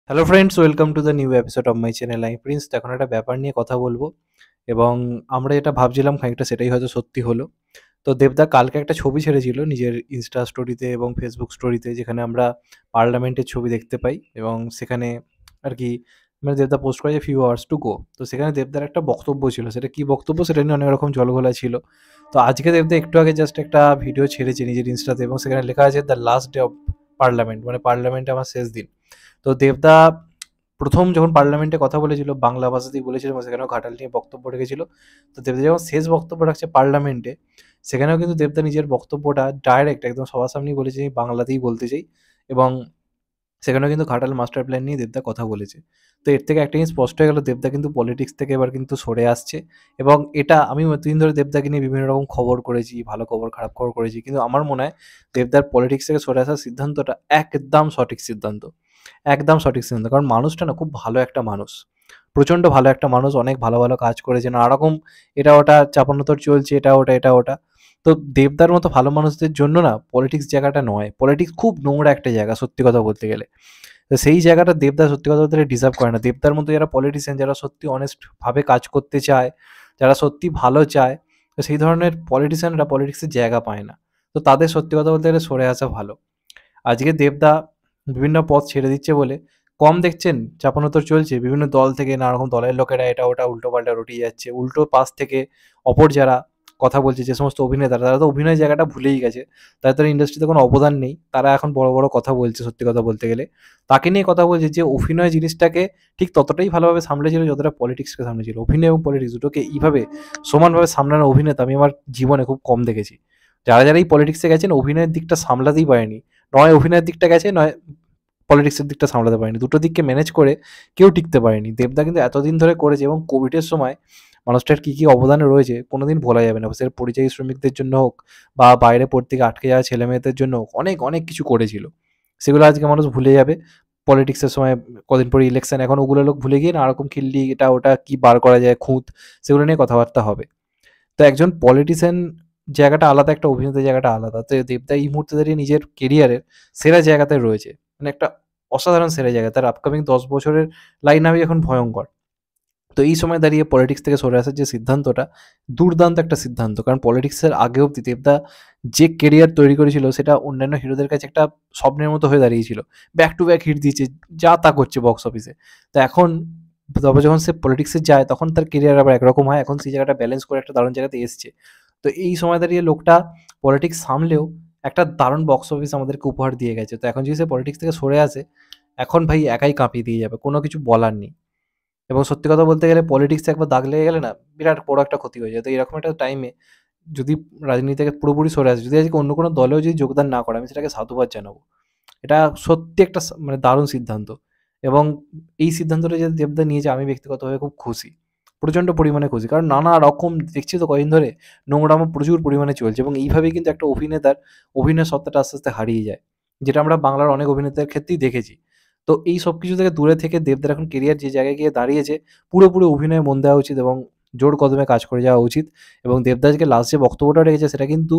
Hello friends, welcome to the new episode of my channel. আমি Prince. তো এখন একটা ব্যাপার নিয়ে কথা বলবো এবং আমরা যেটা ভাবছিলাম খানিকটা সেটাই হয়তো সত্যি হলো। তো দেবদা কালকে একটা ছবি ছেড়েছিল নিজের ইনস্টা স্টোরিতে এবং ফেসবুক স্টোরিতে, যেখানে আমরা পার্লামেন্টের ছবি দেখতে পাই এবং সেখানে আর কি মানে দেবদা পোস্ট করেছে ফিউ আওয়ার্স টু গো। তো সেখানে দেবদার একটা বক্তব্য ছিল, সেটা কি বক্তব্য সেটা নিয়ে অনেক রকম জলঘোলা ছিল। তো আজকে দেবদা একটু আগে জাস্ট একটা ভিডিও ছেড়েছে নিজের ইনস্টাতে এবং সেখানে লেখা আছে the last day of parliament, মানে পার্লামেন্টে আমার শেষ দিন। তো দেবদা প্রথম যখন পার্লামেন্টে কথা বলেছিল বাংলা ভাষাতেই বলেছিল এবং সেখানেও ঘাটাল নিয়ে বক্তব্য রেখেছিল। তো দেবদা যখন শেষ বক্তব্য রাখছে পার্লামেন্টে, সেখানেও কিন্তু দেবদা নিজের বক্তব্যটা ডাইরেক্ট একদম সবার সামনেই বলেছে আমি বাংলাতেই বলতে চাই এবং সেখানেও কিন্তু ঘাটাল মাস্টার প্ল্যান নিয়ে দেবদা কথা বলেছে। তো এর থেকে একটা জিনিস স্পষ্ট হয়ে গেল, দেবদা কিন্তু পলিটিক্স থেকে এবার কিন্তু সরে আসছে। এবং এটা আমি এতদিন ধরে দেবদাকে নিয়ে বিভিন্ন রকম খবর করেছি, ভালো খবর খারাপ খবর করেছি, কিন্তু আমার মনে হয় দেবদার পলিটিক্স থেকে সরে আসার সিদ্ধান্তটা একদম সঠিক সিদ্ধান্ত। একদম সঠিক সিদ্ধান্ত। কারণ মানুষটা না খুব ভালো একটা মানুষ। প্রচণ্ড ভালো একটা মানুষ, অনেক ভালো, ভালো কাজ করেছে। নানারকম এটা ওটা চাপানোতর চলছে, এটা ওটা, এটা ওটা। তো দেবদার মতো ভালো মানুষদের জন্য না পলিটিক্স জায়গাটা নয়। পলিটিক্স খুব নোংরা একটা জায়গা সত্যি কথা বলতে গেলে। তো সেই জায়গাটা দেবদা সত্যি কথা বলতে গেলে ডিজার্ভ করে না। দেবদার মতো যারা পলিটিশিয়ান, যারা সত্যি অনেস্ট ভাবে কাজ করতে চায়, যারা সত্যি ভালো চায়, তো সেই ধরনের পলিটিশিয়ানরা পলিটিক্সের জায়গা পায় না। তো তাদের সত্যি কথা বলতে গেলে সরে আসা ভালো। আজকে দেবদা বিভিন্ন পদ ছেড়ে দিচ্ছে বলে কম দেখছেন চাপানোতর চলছে বিভিন্ন দল থেকে, নানা রকম দলের লোকেরা এটা ওটা উল্টো পাল্টা রটিয়ে যাচ্ছে। উল্টো পাশ থেকে অপর যারা কথা বলছে, যে সমস্ত অভিনেতারা, তারা তো অভিনয় জায়গাটা ভুলেই গেছে। তাদের ইন্ডাস্ট্রিতে কোনো অবদান নেই, তারা এখন বড় বড় কথা বলছে সত্যি কথা বলতে গেলে। তাকে নিয়ে কথা বলছে যে অভিনয় জিনিসটাকে ঠিক ততটাই ভালোভাবে সামলেছিল যতটা পলিটিক্সকে সামলেছিল। অভিনয় এবং পলিটিক্স দুটোকে এইভাবে সমানভাবে সামলানো অভিনেতা আমি আমার জীবনে খুব কম দেখেছি। যারা যারা এই পলিটিক্সে গেছেন অভিনয়ের দিকটা সামলাতেই পারেনি। নয় অভিনয়ের দিকটা গেছে, নয় পলিটিক্সের দিকটা সামলাতে পারেনি। দুটো দিককে ম্যানেজ করে কেউ টিকতে পারেনি। দেবদা কিন্তু এতদিন ধরে করেছে এবং কোভিডের সময় মানুষটার কী কী অবদান রয়েছে কোনোদিন ভোলা যাবে না। সে পরিযায়ী শ্রমিকদের জন্য হোক বা বাইরে পড়তে গিয়ে আটকে যাওয়া ছেলেমেয়েদের জন্য হোক, অনেক অনেক কিছু করেছিল। সেগুলো আজকে মানুষ ভুলে যাবে। পলিটিক্সের সময় কদিন পরে ইলেকশন, এখন ওগুলো লোক ভুলে গিয়ে নানা রকম খিল্লি এটা ওটা কী বার করা যায়, খুঁত, সেগুলো নিয়ে কথাবার্তা হবে। তো একজন পলিটিশিয়ান জায়গাটা আলাদা, একটা অভিনেতা জায়গাটা আলাদা। তো দেবদা এই মুহূর্তে দাঁড়িয়ে নিজের কেরিয়ারের সেরা জায়গাতে রয়েছে। মানে একটা অসাধারণ সেরা জায়গা। তার আপকামিং 10 বছরের লাইন আপ এখন ভয়ঙ্কর। তো এই সময় দাঁড়িয়ে পলিটিক্স থেকে সরে আসার যে সিদ্ধান্তটা, দুর্দান্ত একটা সিদ্ধান্ত। কারণ পলিটিক্সের আগে অব্দি দেবদা যে কেরিয়ার তৈরি করেছিল সেটা অন্যান্য হিরোদের কাছে একটা স্বপ্নের মতো হয়ে দাঁড়িয়েছিল। ব্যাক টু ব্যাক হিট দিয়েছে, যা তা করছে বক্স অফিসে। তো এখন তবে যখন সে পলিটিক্সে যায় তখন তার কেরিয়ার আবার একরকম হয়। এখন সেই জায়গাটা ব্যালেন্স করে একটা দারুণ জায়গাতে এসছে। তো এই সময় দাঁড়িয়ে লোকটা পলিটিক্স সামলেও একটা দারুণ বক্স অফিস আমাদেরকে উপহার দিয়ে গেছে। তো এখন যদি সে পলিটিক্স থেকে সরে আসে, এখন ভাই একাই কাঁপিয়ে দিয়ে যাবে। কোনো কিছু বলার নেই। এবং সত্যি কথা বলতে গেলে পলিটিক্সে একবার দাগ লেগে গেলে না বিরাট বড় একটা ক্ষতি হয়ে যায়। তো এরকম একটা টাইমে যদি রাজনীতি থেকে পুরোপুরি সরে আসে, যদি আজকে অন্য কোনো দলেও যদি যোগদান না করে, আমি সেটাকে সাধুবাদ জানাবো। এটা সত্যি একটা মানে দারুণ সিদ্ধান্ত। এবং এই সিদ্ধান্তটা যে দেবদা নিয়েছে আমি ব্যক্তিগতভাবে খুব খুশি। প্রচণ্ড পরিমাণে খুশি। কারণ নানা রকম দেখছি তো কদিন ধরে নোংরামো প্রচুর পরিমাণে চলছে এবং এইভাবেই কিন্তু একটা অভিনেতার অভিনয় সত্ত্বাটা আস্তে, আস্তে হারিয়ে যায়। যেটা আমরা বাংলার অনেক অভিনেতার ক্ষেত্রেই দেখেছি। তো এই সবকিছু থেকে দূরে থেকে দেবদার এখন কেরিয়ার যে জায়গায় গিয়ে দাঁড়িয়েছে, পুরোপুরি অভিনয়ে মন দেওয়া উচিত এবং জোর কদমে কাজ করে যাওয়া উচিত। এবং দেবদা আজকে লাস্ট যে বক্তব্যটা রেখেছে সেটা কিন্তু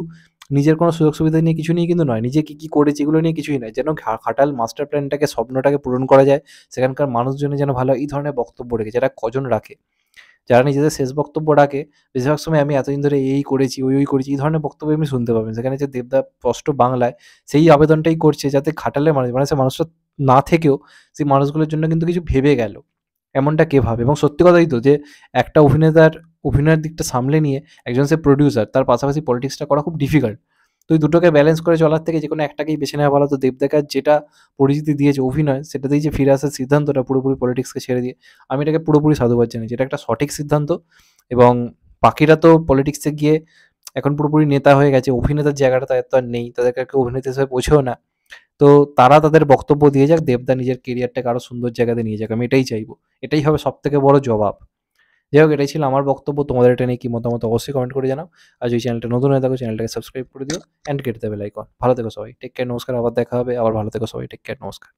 নিজের কোনো সুযোগ সুবিধা নিয়ে কিছু নিয়ে কিন্তু নয়। নিজে কি করেছে এগুলো নিয়ে কিছুই নয়। যেন ঘাটাল মাস্টার প্ল্যানটাকে, স্বপ্নটাকে পূরণ করা যায়, সেখানকার মানুষজনের যেন ভালো হয়, এই ধরনের বক্তব্য রেখেছে। এটা কজন রাখে? যারা নিজেদের শেষ বক্তব্য রাখে, বেশিরভাগ সময় আমি এতদিন ধরে এই করেছি, ওই করেছি, এই ধরনের বক্তব্য আপনি শুনতে পাবেন। সেখানে যে দেবদা স্পষ্ট বাংলায় সেই আবেদনটাই করছে যাতে ঘাটালের মানুষ, মানে সে মানুষটা না থেকেও সেই মানুষগুলোর জন্য কিন্তু কিছু ভেবে গেল। এমনটা কে ভাবে? এবং সত্যি কথাই তো যে একটা অভিনেতার অভিনয়ের দিকটা সামলে নিয়ে একজন সে প্রোডিউসার, তার পাশাপাশি পলিটিক্সটা করা খুব ডিফিকাল্ট। তো এই দুটোকে ব্যালেন্স করে চলার থেকে যেকোনো একটাকেই বেছে নেওয়া ভালো। তো দেবদাকে আর যেটা পরিচিতি দিয়েছে অভিনয়, সেটাতেই যে ফিরে আসার সিদ্ধান্তটা পুরোপুরি পলিটিক্সকে ছেড়ে দিয়ে, আমি এটাকে পুরোপুরি সাধুবাদ জানাচ্ছি। এটা একটা সঠিক সিদ্ধান্ত। এবং বাকিরা তো পলিটিক্সে গিয়ে এখন পুরোপুরি নেতা হয়ে গেছে। অভিনেতার জায়গাটা তাদের তো আর নেই। তাদেরকে আর কেউ অভিনেতা হিসেবে বোঝেও না। তো তারা তাদের বক্তব্য দিয়ে যাক, দেবদা নিজের কেরিয়ারটাকে আরো সুন্দর জায়গাতে নিয়ে যাক। আমি এটাই চাইবো। এটাই হবে সবথেকে বড় জবাব। যাই হোক, এটাই ছিল আমার বক্তব্য। তোমাদের এটা নিয়ে কি মতামত অবশ্যই কমেন্ট করে জানাও। আর যদি চ্যানেলটা নতুন হয়ে থাকো চ্যানেলটাকে সাবস্ক্রাইব করে দিও অ্যান্ড কেটে দেবে বেল আইকন। ভালো থেকো সবাই। টেক কেয়ার, নমস্কার। আবার দেখা হবে। আবার ভালো থেকো সবাই। টেক কেয়ার, নমস্কার।